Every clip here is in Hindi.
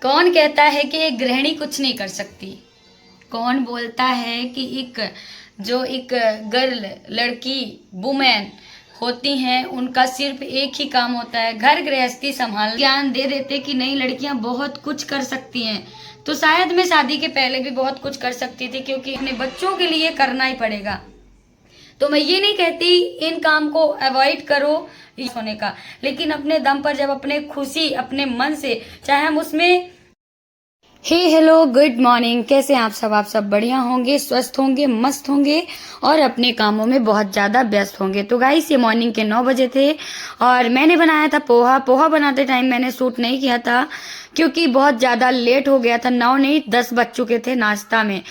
कौन कहता है कि एक गृहिणी कुछ नहीं कर सकती? कौन बोलता है कि एक गर्ल, लड़की, वुमेन होती हैं, उनका सिर्फ एक ही काम होता है घर गृहस्थी संभालना। ज्ञान दे देते कि नहीं, लड़कियां बहुत कुछ कर सकती हैं, तो शायद मैं शादी के पहले भी बहुत कुछ कर सकती थी, क्योंकि अपने बच्चों के लिए करना ही पड़ेगा। तो मैं ये नहीं कहती इन काम को अवॉइड करो होने का, लेकिन अपने दम पर जब अपने खुशी अपने मन से, चाहे हम उसमें हेलो गुड मॉर्निंग, कैसे हैं आप सब बढ़िया होंगे, स्वस्थ होंगे, मस्त होंगे और अपने कामों में बहुत ज़्यादा व्यस्त होंगे। तो गाइस ये मॉर्निंग के 9 बजे थे और मैंने बनाया था पोहा बनाते टाइम मैंने शूट नहीं किया था क्योंकि बहुत ज़्यादा लेट हो गया था। 9 नहीं 10 बज चुके थे नाश्ता में,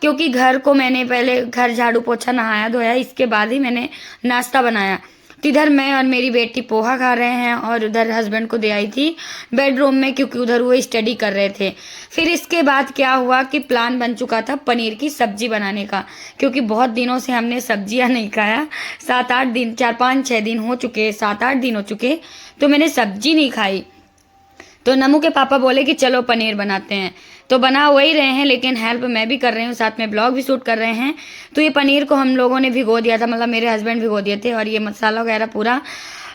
क्योंकि घर को मैंने पहले घर झाड़ू पोछा नहाया धोया, इसके बाद ही मैंने नाश्ता बनाया। तो इधर मैं और मेरी बेटी पोहा खा रहे हैं और उधर हस्बैंड को दे आई थी बेडरूम में, क्योंकि उधर वो स्टडी कर रहे थे। फिर इसके बाद क्या हुआ कि प्लान बन चुका था पनीर की सब्जी बनाने का, क्योंकि बहुत दिनों से हमने सब्जियां नहीं खाया। 7-8 दिन, 4-5-6 दिन हो चुके, 7-8 दिन हो चुके, तो मैंने सब्जी नहीं खाई। तो नमू के पापा बोले कि चलो पनीर बनाते हैं, तो बना वही रहे हैं, लेकिन हेल्प मैं भी कर रही हूँ, साथ में ब्लॉग भी शूट कर रहे हैं। तो ये पनीर को हम लोगों ने भिगो दिया था, मतलब मेरे हस्बैंड भिगो दिए थे, और ये मसाला वगैरह पूरा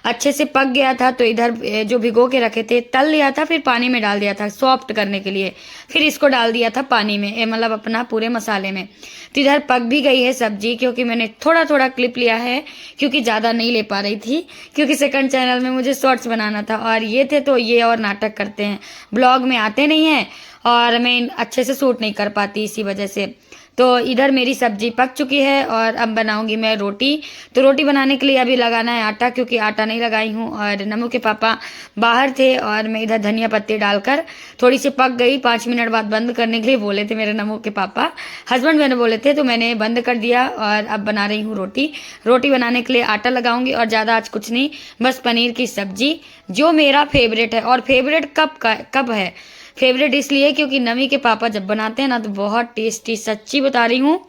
अच्छे से पक गया था। तो इधर जो भिगो के रखे थे तल लिया था, फिर पानी में डाल दिया था सॉफ्ट करने के लिए, फिर इसको डाल दिया था पानी में, मतलब अपना पूरे मसाले में। तो इधर पक भी गई है सब्जी, क्योंकि मैंने थोड़ा थोड़ा क्लिप लिया है, क्योंकि ज़्यादा नहीं ले पा रही थी, क्योंकि सेकंड चैनल में मुझे शॉर्ट्स बनाना था और ये थे, तो ये और नाटक करते हैं, ब्लॉग में आते नहीं हैं और मैं अच्छे से शूट नहीं कर पाती, इसी वजह से। तो इधर मेरी सब्जी पक चुकी है और अब बनाऊंगी मैं रोटी। तो रोटी बनाने के लिए अभी लगाना है आटा, क्योंकि आटा नहीं लगाई हूँ, और नमू के पापा बाहर थे और मैं इधर धनिया पत्ती डालकर थोड़ी सी पक गई। 5 मिनट बाद बंद करने के लिए बोले थे मेरे नमू के पापा, हस्बैंड मैंने बोले थे, तो मैंने बंद कर दिया और अब बना रही हूँ रोटी। रोटी बनाने के लिए आटा लगाऊंगी और ज़्यादा आज कुछ नहीं, बस पनीर की सब्जी, जो मेरा फेवरेट है। और फेवरेट कब है? फेवरेट इसलिए क्योंकि नमी के पापा जब बनाते हैं ना तो बहुत टेस्टी, सच्ची बता रही हूँ,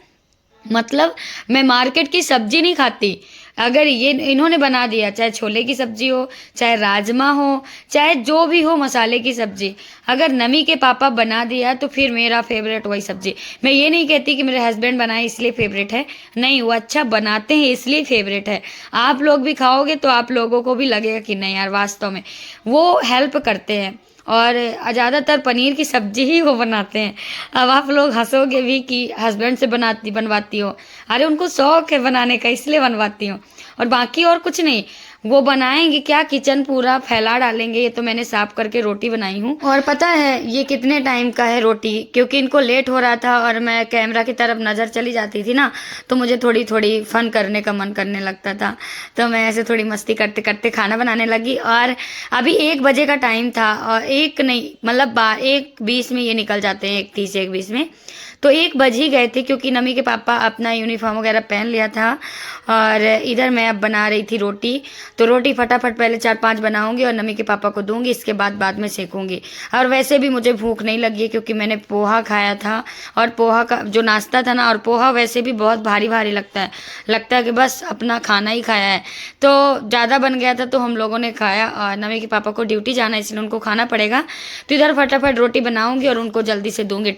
मतलब मैं मार्केट की सब्जी नहीं खाती। अगर ये इन्होंने बना दिया, चाहे छोले की सब्जी हो, चाहे राजमा हो, चाहे जो भी हो मसाले की सब्जी, अगर नमी के पापा बना दिया तो फिर मेरा फेवरेट वही सब्जी। मैं ये नहीं कहती कि मेरे हस्बैंड बनाए इसलिए फेवरेट है, नहीं, वो अच्छा बनाते हैं इसलिए फेवरेट है। आप लोग भी खाओगे तो आप लोगों को भी लगेगा कि नहीं यार, वास्तव में वो हेल्प करते हैं, और ज़्यादातर पनीर की सब्जी ही वो बनाते हैं। अब आप लोग हंसोगे भी कि हस्बैंड से बनवाती हो, अरे उनको शौक है बनाने का इसलिए बनवाती हूँ, और बाकी और कुछ नहीं। वो बनाएंगे क्या, किचन पूरा फैला डालेंगे। ये तो मैंने साफ करके रोटी बनाई हूँ। और पता है ये कितने टाइम का है रोटी, क्योंकि इनको लेट हो रहा था और मैं कैमरा की तरफ नज़र चली जाती थी ना, तो मुझे थोड़ी थोड़ी फन करने का मन करने लगता था, तो मैं ऐसे थोड़ी मस्ती करते करते खाना बनाने लगी। और अभी 1 बजे का टाइम था, और 1 नहीं मतलब 1:20 में ये निकल जाते हैं, 1:30 1:20 में, तो 1 बज ही गए थे, क्योंकि नमी के पापा अपना यूनिफॉर्म वगैरह पहन लिया था। और इधर मैं अब बना रही थी रोटी। तो रोटी फटाफट पहले 4-5 बनाऊंगी और नमी के पापा को दूंगी, इसके बाद में सेकूंगी। और वैसे भी मुझे भूख नहीं लगी है, क्योंकि मैंने पोहा खाया था, और पोहा का जो नाश्ता था ना, और पोहा वैसे भी बहुत भारी भारी लगता है कि बस अपना खाना ही खाया है, तो ज़्यादा बन गया था, तो हम लोगों ने खाया। और नमी के पापा को ड्यूटी जाना है, इसलिए उनको खाना पड़ेगा। तो इधर फटाफट रोटी बनाऊंगी और उनको जल्दी से दूंगी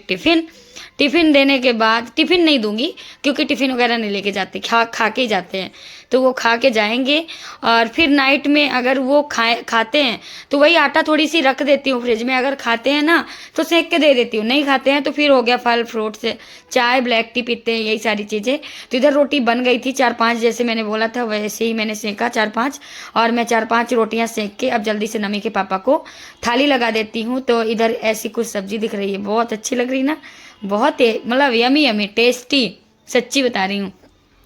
टिफ़िन देने के बाद, टिफ़िन नहीं दूंगी क्योंकि टिफ़िन वगैरह नहीं लेके जाते, खा के जाते हैं, तो वो खा के जाएंगे। और फिर नाइट में अगर वो खाते हैं तो वही आटा थोड़ी सी रख देती हूँ फ्रिज में, अगर खाते हैं ना तो सेक के दे देती हूँ, नहीं खाते हैं तो फिर हो गया फल फ्रूट से, चाय ब्लैक टी पीते हैं, यही सारी चीज़ें। तो इधर रोटी बन गई थी 4-5, जैसे मैंने बोला था वैसे ही मैंने सेका 4-5, और मैं 4-5 रोटियाँ सेक के अब जल्दी से नमी के पापा को थाली लगा देती हूँ। तो इधर ऐसी कुछ सब्जी दिख रही है, बहुत अच्छी लग रही ना, बहुत मतलब यमी टेस्टी, सच्ची बता रही हूँ।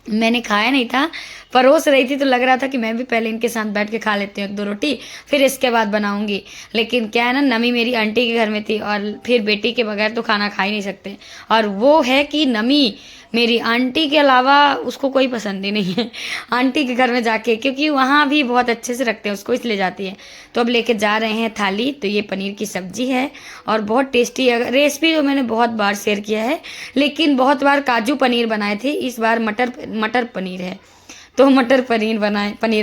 मैंने खाया नहीं था, परोस रही थी तो लग रहा था कि मैं भी पहले इनके साथ बैठ के खा लेती हूँ 1-2 रोटी, फिर इसके बाद बनाऊंगी। लेकिन क्या है ना, नमी मेरी आंटी के घर में थी, और फिर बेटी के बगैर तो खाना खा ही नहीं सकते, और वो है कि नमी मेरी आंटी के अलावा उसको कोई पसंद ही नहीं है आंटी के घर में जाके, क्योंकि वहाँ भी बहुत अच्छे से रखते हैं उसको, इसलिए जाती है। तो अब लेके जा रहे हैं थाली। तो ये पनीर की सब्जी है और बहुत टेस्टी है। रेसिपी तो मैंने बहुत बार शेयर किया है, लेकिन बहुत बार काजू पनीर बनाए थे, इस बार मटर पनीर है, तो मटर पनीर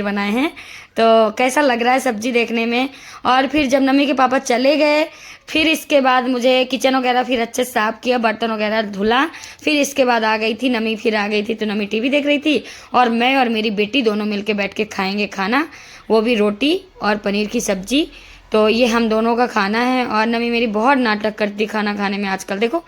बनाए हैं। तो कैसा लग रहा है सब्जी देखने में। और फिर जब नमी के पापा चले गए फिर इसके बाद मुझे किचन वगैरह फिर अच्छे से साफ़ किया, बर्तन वगैरह धुला। फिर इसके बाद आ गई थी नमी, फिर आ गई थी तो नमी टीवी देख रही थी और मैं और मेरी बेटी दोनों मिलके बैठ के खाएंगे खाना, वो भी रोटी और पनीर की सब्जी। तो ये हम दोनों का खाना है। और नमी मेरी बहुत नाटक करती खाना खाने में आजकल, देखो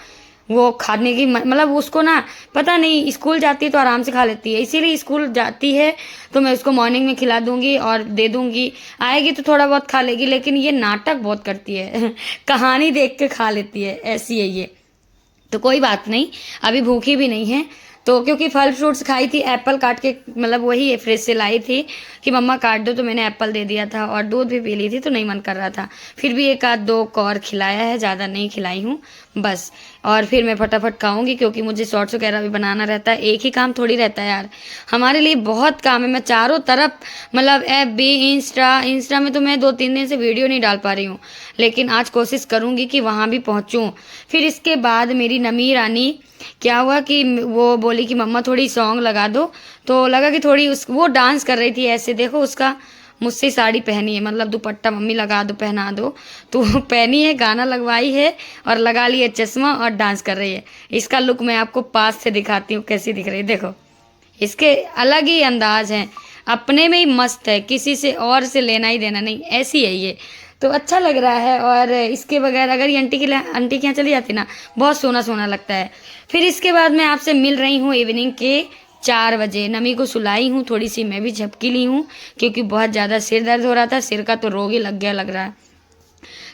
वो खाने की मतलब उसको ना पता नहीं, स्कूल जाती है तो आराम से खा लेती है, इसीलिए स्कूल जाती है तो मैं उसको मॉर्निंग में खिला दूंगी और दे दूंगी, आएगी तो थोड़ा बहुत खा लेगी, लेकिन ये नाटक बहुत करती है कहानी देख के खा लेती है, ऐसी है ये। तो कोई बात नहीं, अभी भूखी भी नहीं है। तो क्योंकि फल फ्रूट्स खाई थी, एप्पल काट के मतलब वही फ्रिज से लाई थी कि मम्मा काट दो, तो मैंने एप्पल दे दिया था और दूध भी पी ली थी तो नहीं मन कर रहा था। फिर भी एक आध दो और खिलाया है, ज़्यादा नहीं खिलाई हूँ बस। और फिर मैं फटाफट खाऊंगी क्योंकि मुझे शॉर्ट्स वगैरह भी बनाना रहता है, एक ही काम थोड़ी रहता है यार, हमारे लिए बहुत काम है। मैं चारों तरफ मतलब FB इंस्टा में तो मैं 2-3 दिन से वीडियो नहीं डाल पा रही हूँ, लेकिन आज कोशिश करूँगी कि वहाँ भी पहुँचूँ। फिर इसके बाद मेरी नमी रानी क्या हुआ कि वो बोली कि मम्मा थोड़ी सॉन्ग लगा दो, तो लगा कि थोड़ी वो डांस कर रही थी ऐसे, देखो उसका मुझसे साड़ी पहनी है, मतलब दुपट्टा मम्मी लगा दो पहना दो, तो पहनी है, गाना लगवाई है और लगा ली है चश्मा और डांस कर रही है। इसका लुक मैं आपको पास से दिखाती हूँ कैसी दिख रही है, देखो इसके अलग ही अंदाज हैं, अपने में ही मस्त है, किसी से और से लेना ही देना नहीं, ऐसी है ये। तो अच्छा लग रहा है। और इसके बगैर अगर ये आंटी के यहाँ चली जाती ना, बहुत सोना सोना लगता है। फिर इसके बाद मैं आपसे मिल रही हूँ इवनिंग के 4 बजे। नमी को सुलाई हूँ, थोड़ी सी मैं भी झपकी ली हूँ क्योंकि बहुत ज़्यादा सिर दर्द हो रहा था, सिर का तो रोग ही लग गया लग रहा है।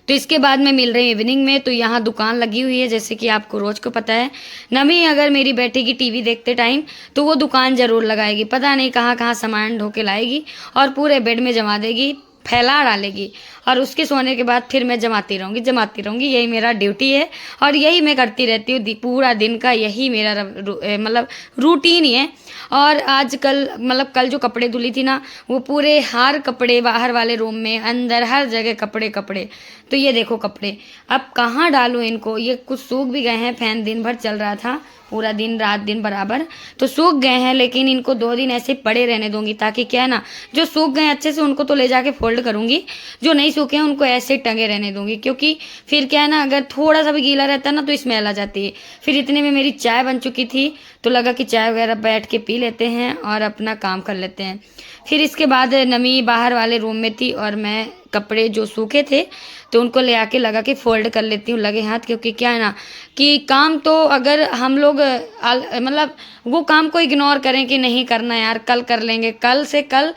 तो इसके बाद मैं मिल रही हूँ इवनिंग में। तो यहाँ दुकान लगी हुई है, जैसे कि आपको रोज को पता है, नमी अगर मेरी बेटी की TV देखते टाइम तो वो दुकान जरूर लगाएगी, पता नहीं कहाँ कहाँ सामान ढो के लाएगी और पूरे बेड में जमा देगी, फैला डालेगी, और उसके सोने के बाद फिर मैं जमाती रहूँगी, यही मेरा ड्यूटी है और यही मैं करती रहती हूँ पूरा दिन का, यही मेरा मतलब रूटीन ही है। और आजकल मतलब कल जो कपड़े धुली थी ना, वो पूरे हर कपड़े बाहर वाले रूम में, अंदर हर जगह कपड़े कपड़े। तो ये देखो कपड़े अब कहाँ डालूँ इनको, ये कुछ सूख भी गए हैं, फैन दिन भर चल रहा था, पूरा दिन रात दिन बराबर, तो सूख गए हैं, लेकिन इनको 2 दिन ऐसे पड़े रहने दूंगी, ताकि क्या है ना, जो सूख गए अच्छे से उनको तो ले जाके फोल्ड करूंगी, जो नहीं सूखे हैं उनको ऐसे टंगे रहने दूंगी, क्योंकि फिर क्या है ना, अगर थोड़ा सा भी गीला रहता है ना तो स्मेल आ जाती है। फिर इतने में मेरी चाय बन चुकी थी, तो लगा कि चाय वगैरह बैठ के पी लेते हैं और अपना काम कर लेते हैं। फिर इसके बाद नमी बाहर वाले रूम में थी और मैं कपड़े जो सूखे थे तो उनको ले आके लगा के फोल्ड कर लेती हूँ लगे हाथ, क्योंकि क्या है ना कि काम तो अगर हम लोग मतलब वो काम को इग्नोर करें कि नहीं करना यार, कल कर लेंगे, कल से कल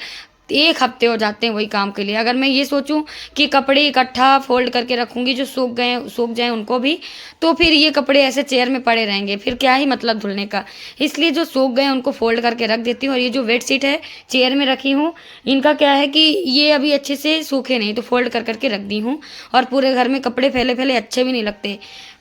1 हफ्ते हो जाते हैं वही काम के लिए। अगर मैं ये सोचूं कि कपड़े इकट्ठा फोल्ड करके रखूंगी, जो सूख जाए उनको भी, तो फिर ये कपड़े ऐसे चेयर में पड़े रहेंगे, फिर क्या ही मतलब धुलने का। इसलिए जो सूख गए उनको फोल्ड करके रख देती हूँ। और ये जो बेड शीट है चेयर में रखी हूँ, इनका क्या है कि ये अभी अच्छे से सूखे नहीं, तो फोल्ड कर करके रख दी हूँ। और पूरे घर में कपड़े फैले फैले अच्छे भी नहीं लगते।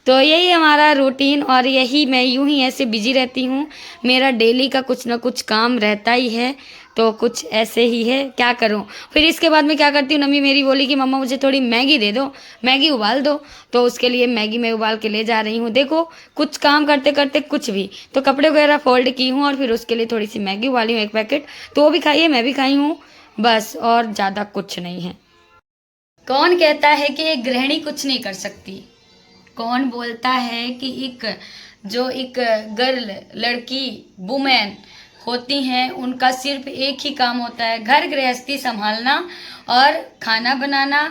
तो यही हमारा रूटीन, और यही मैं यूं ही ऐसे बिजी रहती हूँ, मेरा डेली का कुछ ना कुछ काम रहता ही है, तो कुछ ऐसे ही है, क्या करूं। फिर इसके बाद में क्या करती हूँ, नमी मेरी बोली कि मम्मा मुझे थोड़ी मैगी दे दो, मैगी उबाल दो, तो उसके लिए मैगी मैं उबाल के ले जा रही हूँ। देखो कुछ काम करते करते कुछ भी, तो कपड़े वगैरह फोल्ड की हूँ और फिर उसके लिए थोड़ी सी मैगी उबाली हूँ 1 पैकेट, तो वो भी खाई है, मैं भी खाई हूँ बस, और ज़्यादा कुछ नहीं है। कौन कहता है कि एक गृहिणी कुछ नहीं कर सकती? कौन बोलता है कि एक गर्ल, लड़की, वुमेन होती हैं, उनका सिर्फ एक ही काम होता है, घर गृहस्थी संभालना और खाना बनाना,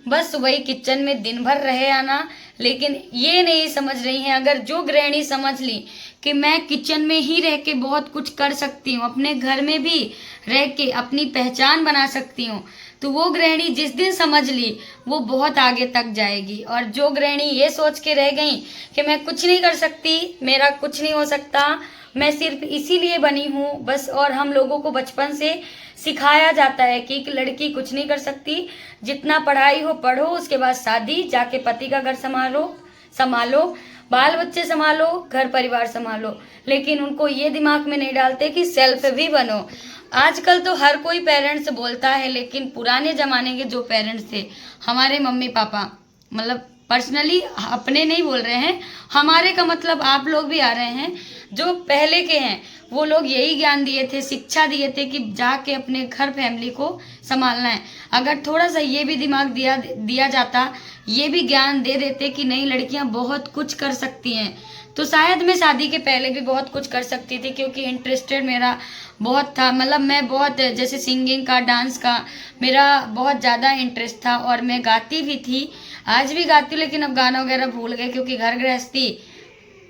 बस वही किचन में दिन भर रहे आना। लेकिन ये नहीं समझ रही हैं, अगर जो गृहिणी समझ ली कि मैं किचन में ही रह के बहुत कुछ कर सकती हूँ, अपने घर में भी रह के अपनी पहचान बना सकती हूँ, तो वो गृहिणी जिस दिन समझ ली वो बहुत आगे तक जाएगी। और जो गृहिणी ये सोच के रह गई कि मैं कुछ नहीं कर सकती, मेरा कुछ नहीं हो सकता, मैं सिर्फ इसीलिए बनी हूँ बस, और हम लोगों को बचपन से सिखाया जाता है कि एक लड़की कुछ नहीं कर सकती, जितना पढ़ाई हो पढ़ो, उसके बाद शादी, जाके पति का घर संभालो, बाल बच्चे संभालो, घर परिवार संभालो, लेकिन उनको ये दिमाग में नहीं डालते कि सेल्फ भी बनो। आजकल तो हर कोई पेरेंट्स बोलता है, लेकिन पुराने जमाने के जो पेरेंट्स थे, हमारे मम्मी पापा, मतलब पर्सनली अपने नहीं बोल रहे हैं, हमारे का मतलब आप लोग भी आ रहे हैं, जो पहले के हैं वो लोग यही ज्ञान दिए थे, शिक्षा दिए थे कि जाके अपने घर फैमिली को संभालना है। अगर थोड़ा सा ये भी दिमाग दिया जाता, ये भी ज्ञान दे देते कि नहीं लड़कियां बहुत कुछ कर सकती हैं, तो शायद मैं शादी के पहले भी बहुत कुछ कर सकती थी, क्योंकि इंटरेस्टेड मेरा बहुत था। मतलब मैं बहुत, जैसे सिंगिंग का, डांस का मेरा बहुत ज़्यादा इंटरेस्ट था और मैं गाती भी थी, आज भी गाती हूँ, लेकिन अब गाना वगैरह भूल गए क्योंकि घर गृहस्थी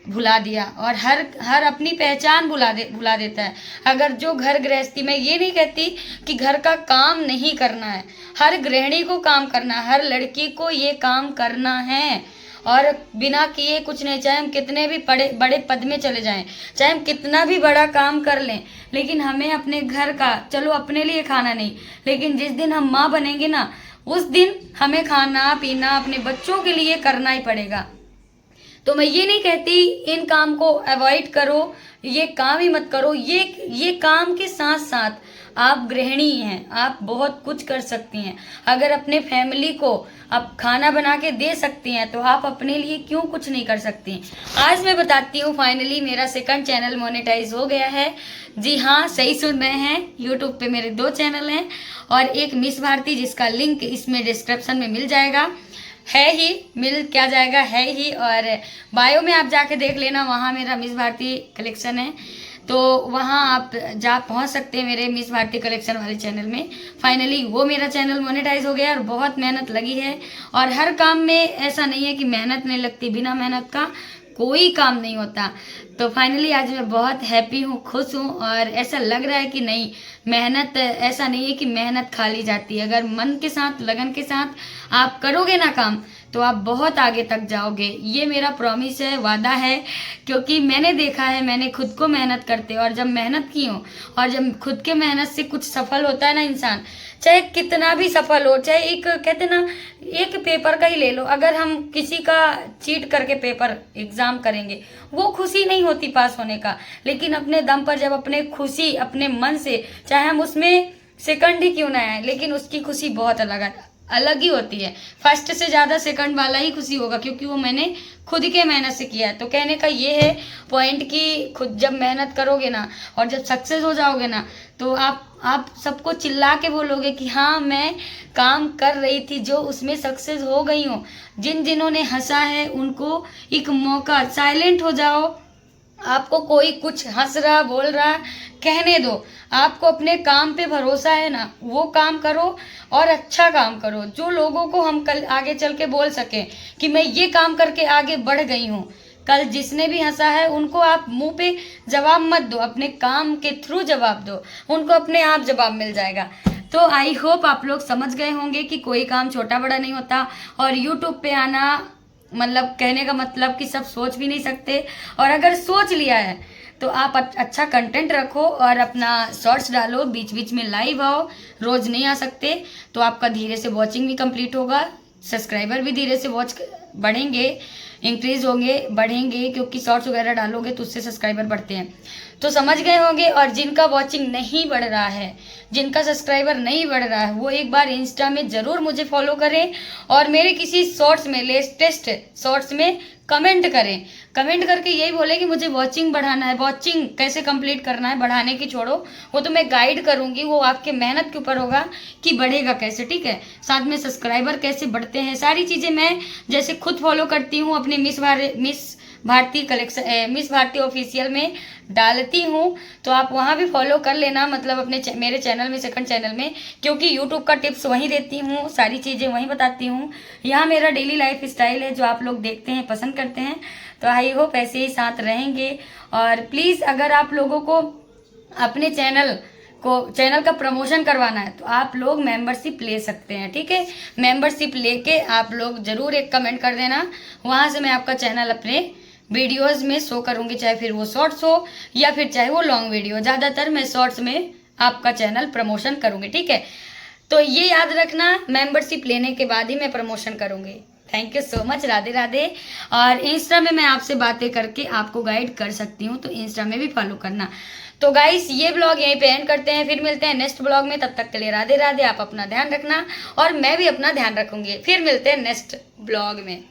भुला दिया। और हर अपनी पहचान भुला देता है। अगर जो घर गृहस्थी, मैं ये नहीं कहती कि घर का काम नहीं करना है, हर गृहिणी को काम करना है, हर लड़की को ये काम करना है और बिना किए कुछ नहीं। चाहे हम कितने भी बड़े पद में चले जाएं, चाहे हम कितना भी बड़ा काम कर लें, लेकिन हमें अपने घर का, चलो अपने लिए खाना नहीं, लेकिन जिस दिन हम माँ बनेंगे ना, उस दिन हमें खाना पीना अपने बच्चों के लिए करना ही पड़ेगा। तो मैं ये नहीं कहती इन काम को अवॉइड करो, ये काम ही मत करो। ये काम के साथ साथ आप गृहिणी हैं, आप बहुत कुछ कर सकती हैं। अगर अपने फैमिली को आप खाना बना के दे सकती हैं, तो आप अपने लिए क्यों कुछ नहीं कर सकती। आज मैं बताती हूँ, फाइनली मेरा सेकंड चैनल मोनेटाइज हो गया है। जी हाँ, सही सुन रहे हैं, यूट्यूब पे मेरे 2 चैनल हैं और एक मिस भारती, जिसका लिंक इसमें डिस्क्रिप्शन में मिल जाएगा, है ही, मिल क्या जाएगा, है ही। और बायो में आप जाके देख लेना, वहाँ मेरा मिस भारती कलेक्शन है, तो वहाँ आप जा पहुँच सकते हैं मेरे मिस भारती कलेक्शन वाले चैनल में। फाइनली वो मेरा चैनल मोनेटाइज हो गया और बहुत मेहनत लगी है। और हर काम में ऐसा नहीं है कि मेहनत नहीं लगती, बिना मेहनत का कोई काम नहीं होता। तो फाइनली आज मैं बहुत हैप्पी हूँ, खुश हूँ और ऐसा लग रहा है कि नहीं, मेहनत ऐसा नहीं है कि मेहनत खा ली जाती है। अगर मन के साथ, लगन के साथ आप करोगे ना काम, तो आप बहुत आगे तक जाओगे। ये मेरा प्रॉमिस है, वादा है, क्योंकि मैंने देखा है, मैंने खुद को मेहनत करते, और जब मेहनत की हो और जब खुद के मेहनत से कुछ सफल होता है ना इंसान, चाहे कितना भी सफल हो, चाहे एक कहते ना, एक पेपर का ही ले लो, अगर हम किसी का चीट करके पेपर एग्जाम करेंगे, वो खुशी नहीं होती पास होने का, लेकिन अपने दम पर जब अपने खुशी अपने मन से, चाहे हम उसमें सेकंड ही क्यों ना आए, लेकिन उसकी खुशी बहुत अलग ही होती है। फर्स्ट से ज़्यादा सेकंड वाला ही खुशी होगा, क्योंकि वो मैंने खुद के मेहनत से किया है। तो कहने का ये है पॉइंट कि खुद जब मेहनत करोगे ना और जब सक्सेस हो जाओगे ना, तो आप सबको चिल्ला के बोलोगे कि हाँ, मैं काम कर रही थी जो उसमें सक्सेस हो गई हूँ। जिन्होंने हंसा है उनको एक मौका, साइलेंट हो जाओ, आपको कोई कुछ हंस रहा, बोल रहा, कहने दो। आपको अपने काम पे भरोसा है ना, वो काम करो और अच्छा काम करो, जो लोगों को हम कल आगे चल के बोल सके कि मैं ये काम करके आगे बढ़ गई हूँ। कल जिसने भी हंसा है उनको आप मुंह पे जवाब मत दो, अपने काम के थ्रू जवाब दो, उनको अपने आप जवाब मिल जाएगा। तो आई होप आप लोग समझ गए होंगे कि कोई काम छोटा बड़ा नहीं होता। और यूट्यूब पे आना, मतलब कहने का मतलब कि सब सोच भी नहीं सकते, और अगर सोच लिया है तो आप अच्छा कंटेंट रखो और अपना शॉर्ट्स डालो, बीच बीच में लाइव आओ। रोज नहीं आ सकते तो आपका धीरे से वॉचिंग भी कंप्लीट होगा, सब्सक्राइबर भी धीरे से बढ़ेंगे, इंक्रीज होंगे, बढ़ेंगे, क्योंकि शॉर्ट्स वगैरह डालोगे तो उससे सब्सक्राइबर बढ़ते हैं। तो समझ गए होंगे। और जिनका वॉचिंग नहीं बढ़ रहा है, जिनका सब्सक्राइबर नहीं बढ़ रहा है, वो एक बार इंस्टा में ज़रूर मुझे फॉलो करें और मेरे किसी शॉर्ट्स में, लेटेस्ट शॉर्ट्स में कमेंट करें। कमेंट करके यही बोले कि मुझे वॉचिंग बढ़ाना है, वॉचिंग कैसे कंप्लीट करना है, बढ़ाने की छोड़ो, वो तो मैं गाइड करूँगी, वो आपके मेहनत के ऊपर होगा कि बढ़ेगा कैसे, ठीक है। साथ में सब्सक्राइबर कैसे बढ़ते हैं, सारी चीज़ें मैं जैसे खुद फॉलो करती हूँ अपने miss Bharti collection, miss Bharti official में डालती हूँ, तो आप वहाँ भी फॉलो कर लेना, मतलब अपने मेरे चैनल में, सेकंड चैनल में, क्योंकि यूट्यूब का टिप्स वहीं देती हूँ, सारी चीज़ें वहीं बताती हूँ। यहाँ मेरा डेली लाइफ स्टाइल है जो आप लोग देखते हैं, पसंद करते हैं, तो आई होप ऐसे ही साथ रहेंगे। और प्लीज़ अगर आप लोगों को अपने चैनल का प्रमोशन करवाना है तो आप लोग मेंबरशिप ले सकते हैं, ठीक है। मेंबरशिप लेके आप लोग ज़रूर एक कमेंट कर देना, वहाँ से मैं आपका चैनल अपने वीडियोस में शो करूँगी, चाहे फिर वो शॉर्ट्स हो या फिर चाहे वो लॉन्ग वीडियो। ज़्यादातर मैं शॉर्ट्स में आपका चैनल प्रमोशन करूँगी, ठीक है। तो ये याद रखना, मेंबरशिप लेने के बाद ही मैं प्रमोशन करूँगी। Thank you so much, Radhe Radhe. और इंस्टा में मैं आपसे बातें करके आपको गाइड कर सकती हूँ, तो इंस्टा में भी फॉलो करना। तो गाइस, ये ब्लॉग यहीं पे एंड करते हैं, फिर मिलते हैं नेक्स्ट ब्लॉग में। तब तक के लिए राधे राधे। आप अपना ध्यान रखना और मैं भी अपना ध्यान रखूंगी। फिर मिलते हैं नेक्स्ट ब्लॉग में।